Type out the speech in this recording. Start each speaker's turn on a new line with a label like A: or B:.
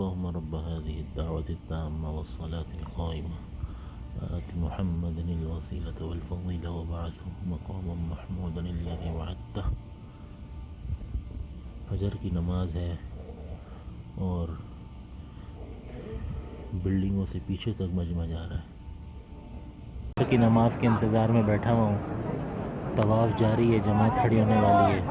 A: अल्लाहुम्मा रब्ब हाज़िहि द्दाअवति त्ताम्मा वस्सलातिल क़ाइमा आति मुहम्मदनिल वसीलता वल फ़ज़ीला वबअथहु मक़ामम महमूदन अल्लज़ी वअदतह। फजर की नमाज है और बिल्डिंगों से पीछे तक मजमा जा रहा है। फजर की नमाज के इंतज़ार में बैठा हुआ हूँ। तवाफ़ जारी है, जमात खड़ी होने वाली है।